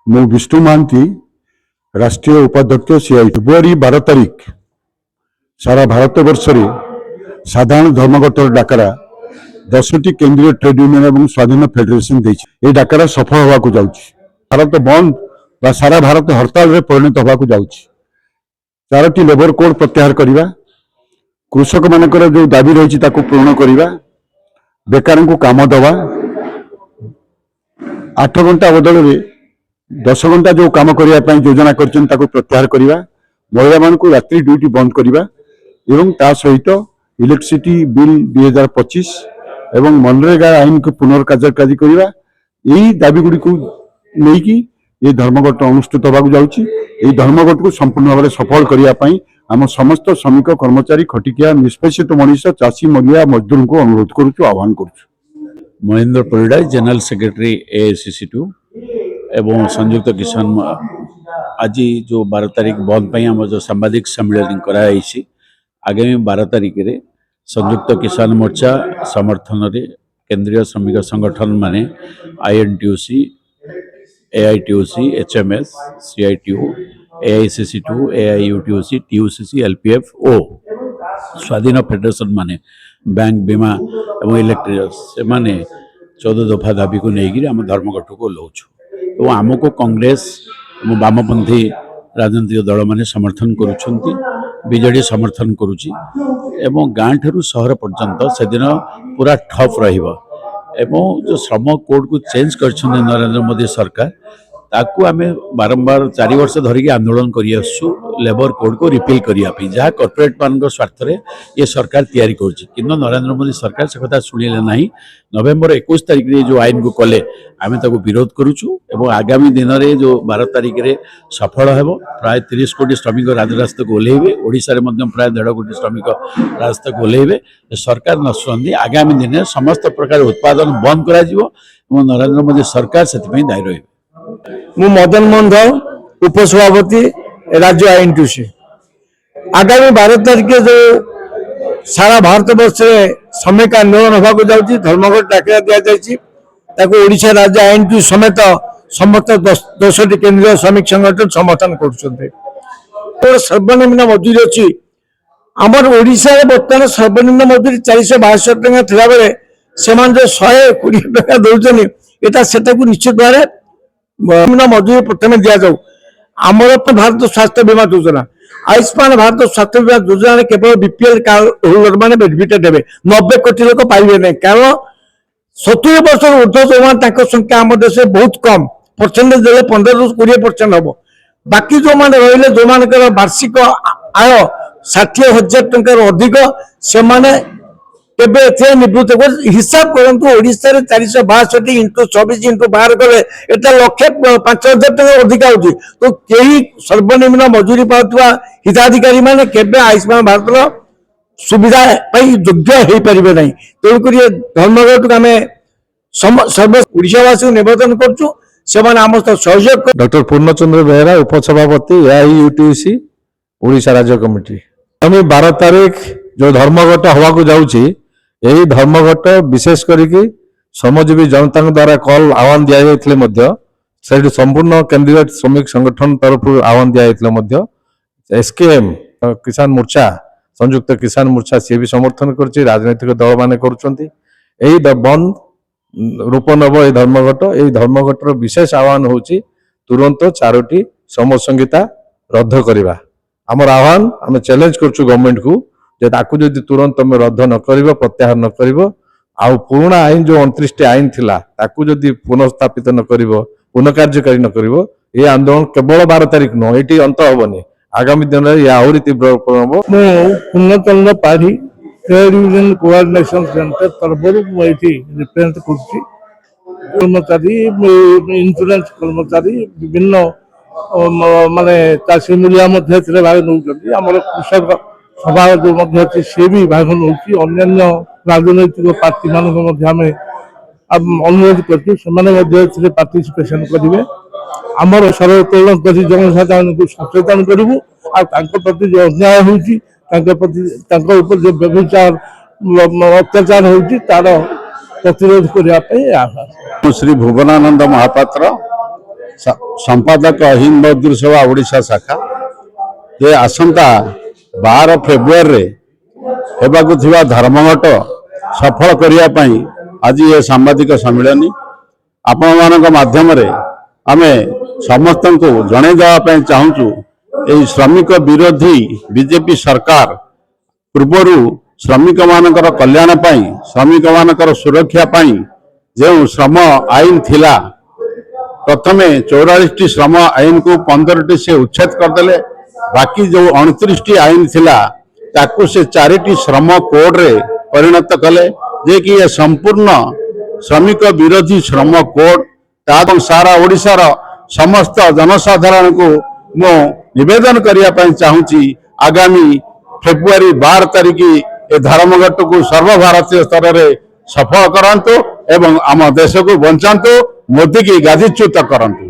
ମୁଁ ବିଷ୍ଣୁ ମହାନ୍ତି ରାଷ୍ଟ୍ରୀୟ ଉପାଧ୍ୟକ୍ଷ ସିଆଇ। ଫେବୃଆରୀ 12 ତାରିଖ ସାରା ଭାରତ ବର୍ଷରେ ସାଧାରଣ ଧର୍ମଘଟର ଡାକରା 10ଟି କେନ୍ଦ୍ରୀୟ ट्रेड यूनियन और स्वाधीन फेडरेशन देछि। ए डाकरा सफल होबाकू जाउछि। भारत बंद बा सारा भारत हड़ताल रे परिणत होबाकू जाउछि। 4टी लेबर कोड प्रत्याहार करिबा, कृषक मानकर जो दाबी रहिछि ताकू पूर्ण करिबा, बेकार को काम दवा, 8 घंटा बदल में 10 घंटा जो काम करने योजना कर प्रत्याहार करवा, महिला मान रात्रि ड्यूटी बंद करवा एवं ता सहित इलेक्ट्रिसिटी बिल 2025 एवं मनरेगा आईन को पुनर्कार्यकारी करवा, यही दाबी गुड़ी को लेकिन ये धर्मघट अनुष्ठित होगा जाउछि। धर्मघट को संपूर्ण भाव में सफल करने आम समस्त श्रमिक कर्मचारी खटिकिया निष्पेषित मनीष चाषी मलिया मजदूर को अनुरोध करुछु, आह्वान करुछु। Mahendra Parida general secretary AICC2 एवं संयुक्त किसान आज जो 12 तारीख बंद पर आम जो सांबादिक सम्मेलन कराई आगामी 12 तारीख रे संयुक्त किसान मोर्चा समर्थन रे केंद्रीय श्रमिक संगठन माने INTUC, AITUC, HMS, CITU, AICC2, AIUTUC, TUCC, LPF ओ स्वाधीन फेडरेशन माने बैंक बीमा और इलेक्ट्रिक से माने 14 दफा दाबी को लेकर आम धर्मघट को लौचु। तो आमको कांग्रेस और वामपंथी राजनीतिक दल माने समर्थन करुछंती, बीजेडी समर्थन करुची एवं गाँ ठू सहर पर्यंत से दिन पूरा ठप रहिबो। एवं जो श्रम कोड को चेंज कर नरेंद्र मोदी सरकार ताकू आम बारंबार 4 वर्ष धरिकी आंदोलन करी आसु लेबर कोड को रिपील करने जहाँ कॉर्पोरेट मान स्वार्थ में ये सरकार तैयारी करुच्ची, किंतु नरेंद्र मोदी सरकार से कथा शुणिले नहीं। नवेम्बर 21 तारीख रे जो आईन को कले आम ताको विरोध करुचु एवं आगामी दिन में जो 12 तारीख रे सफल हेबो। प्राय 30 कोटी श्रमिक राजरास्ता को ओह्लैबे, ओडिशा रे मध्यम प्राय 1.5 कोटी श्रमिक रास्ता को ओह्लैबे। सरकार न शुणुंदी आगामी दिन में समस्त प्रकार उत्पादन बंद करा जिवो एवं नरेंद्र मोदी सरकार से दायी रहिबे। मु मदन मोहन धर उपसभापति राज्य INTUC। आगामी 12 तारीख जो सारा भारत वर्ष में श्रमिक आंदोलन होगा जाऊँगी, धर्मघट डाकरा दि जाए ओडिशा राज्य INTUC समेत समस्त 10टी केंद्रीय श्रमिक संगठन समर्थन कर। सर्वनिम्न मजूरी अच्छी आमर ओडिशा बर्तमान सर्वनिम्न मजूरी 462 टका थिला बेले से जो 120 टका दौरान यहाँ से निश्चित भाव निम्न मजूरी प्रथम दि जाऊ। आमर भारत स्वास्थ्य बीमा योजना, आयुष्मान भारत स्वास्थ्य बीमा योजना केवल BPL कार्ड होल्डर मैंने बेनिफिट देवे, 90 कोटी लोक पाइबे नहीं, कारण 70 वर्ष ऊर्ध्व जो संख्या आम देश बहुत कम, परसेंटेज दे 15 ରୁ 20% हम। बाकी जो मैंने रही जो मान वार्षिक आय 60,000 टंकार अधिक से निवृत्त हिसाब करंतु ओडिशा रे 462 इंटू 24 इंटू बाहर कले एटा 1,05,000 टका अधिक होची। तो केही सर्वनिम्न मजूरी पाउतवा हिताधिकारी माने केबे आयुष्मान भारत सुविधा पाई योग्य हे परिबे नहीं। तेणु करी धर्मघट को आमे सर्व ओडिशावासी निवेदन करछु से माने आम सहयोग। डॉक्टर पूर्णचंद्र बेहरा उपसभापति AIUTC ओडिशा राज्य कमिटी। आगामी 12 तारीख जो धर्मघट हवा को जाउची, यही धर्मघट विशेष करिकी श्रमजीवी जनता द्वारा कल आह्वान दिया जाइथिले मध्य से संपूर्ण केंद्रीय श्रमिक संगठन तरफ आह्वान दिया जाइथिले मध्य SKM किसान मोर्चा संयुक्त किसान मोर्चा सी भी समर्थन करछि, राजनीतिक दल माने करूछंती। एही बंद रूप नब ए धर्मघट। एही धर्मघटर विशेष आह्वान होछि तुरंत 4टी श्रम संहिता रद्द करिबा। हमर आह्वान आम चैलेंज करछु गवर्नमेंट को जे ताकू जदि तुरंत तुम रद्द न करिवो, प्रत्याहार न करिवो, आउ पुराना आईन जो 29टी आईन थिला ताकू जदि पुनर्स्थापित न करिवो, पुनः कार्यकारी न करिवो, ये आंदोलन केवल 12 तारीख न एटी अंत होबनी, आगामी दिन में यह आहुरी तीव्र होबो। मु पूर्णचंद्र पारी ट्रेड यूनियन कोऑर्डिनेशन सेंटर तरफरु एठी रिप्रेजेंट करछि। कर्मचारी इंश्योरेंस कर्मचारी विभिन्न माने चाषी मूल्य मध्य भाग नौ, आमर कृषक सभा जो अच्छे सी भी भाग नौ, अन्य राजनैतिक पार्टी मान अनुरोध कर पार्टिसिपेशन करेंगे। आमर सर्वोत्तोलन कर जनसाधारण को सचेतन करूँ प्रति जो अन्याय होपर जो व्यभिचार अत्याचार हो तार प्रतिरोध करने। श्री भुवनानंद महापात्र संपादक हिंद मजदूर सभा ओडिशा शाखा ये आसंता 12 फेब्रुआरी हेबाकु थिबा धर्मघट सफल करिया पई आज ये सांबादिक सम्मेलन आपण मानक माध्यम रे आमे समस्त को जणे देवा पई चाहूचु ए श्रमिक विरोधी बीजेपी सरकार पूर्वरु श्रमिक मानकर कल्याण पई श्रमिक मानकर सुरक्षा पई जो श्रम आईन थिला प्रथमे 44 श्रम आईन को 15 से उच्छेद करदेले बाकी जो 29 आईन थिला ताकू से 4 श्रम कोड रे परिणत कले जे कि ये संपूर्ण श्रमिक विरोधी श्रम कोड ता सारा ओडिशा रो समस्त जनसाधारण को मो निवेदन करिया पई चाहूची आगामी फेब्रुआरी 12 तारिख ए धर्मघट को सर्वभारतीय स्तर रे सफल करंतु एवं आम देश को बंचांतु मोदी की गादीच्युत करंतु।